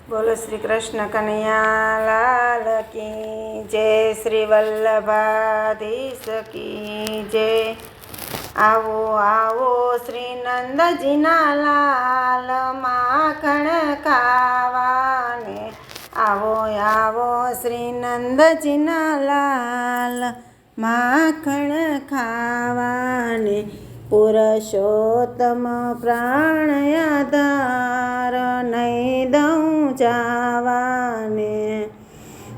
બોલો શ્રી કૃષ્ણ કનૈયા લાલ કી જય, શ્રી વલ્લભાધીશ કી જય। આવો આવો શ્રી નંદજીના લાલ માખણ ખાવાને, આવો આવો શ્રી નંદજીના લાલ માખણ ખાવાને। પુરુષોત્તમ પ્રાણ આધાર નહીં દઉં જાવાને,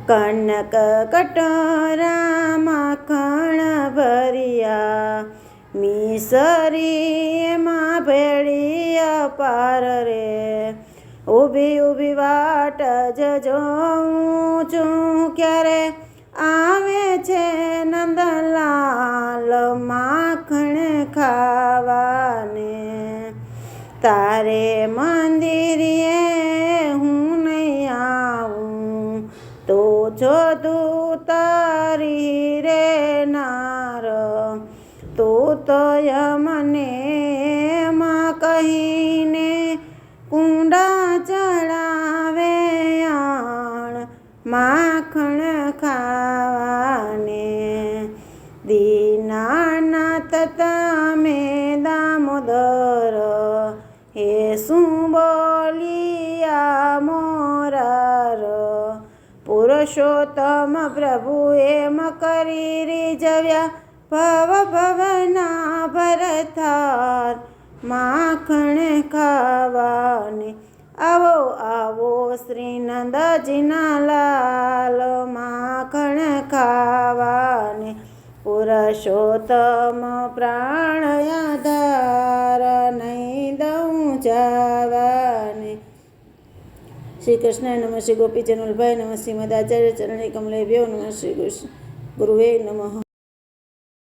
કનક કટોરા માખણ ભર્યા મિસરી એમાં ભેળી અપાર રે। ઊભી ઊભી વાટ જ જોઉં છું ક્યારે આવે છે નંદલાલ માખણ ખાવાને। તારે મંદિરે હું નહીં આવું તો જોધું તારી રે નાર, તું તો મને માં કહીને કુંડા ચડાવે આણ માખણ ખાવાને। દીનાનાથ તમે દામોદર હે શું બોલિયા મોરાર, પુરુષોત્તમ પ્રભુ એમ કરી રીઝવ્યા ભવ ભવના ભરથાર માખણ ખાવાને। આવો આવો શ્રી નંદજીના લાલ માખણ ખાવાને, પુરુષોત્તમ પ્રાણ આધાર નહીં દઉં જાવાને। શ્રી કૃષ્ણ નમઃ, શ્રી ગોપીજન વલ્લભાય નમઃ, શ્રીમદ આચાર્ય ચરણે કમલે ભ્યો નમઃ, શ્રી ગુરુવે નમઃ।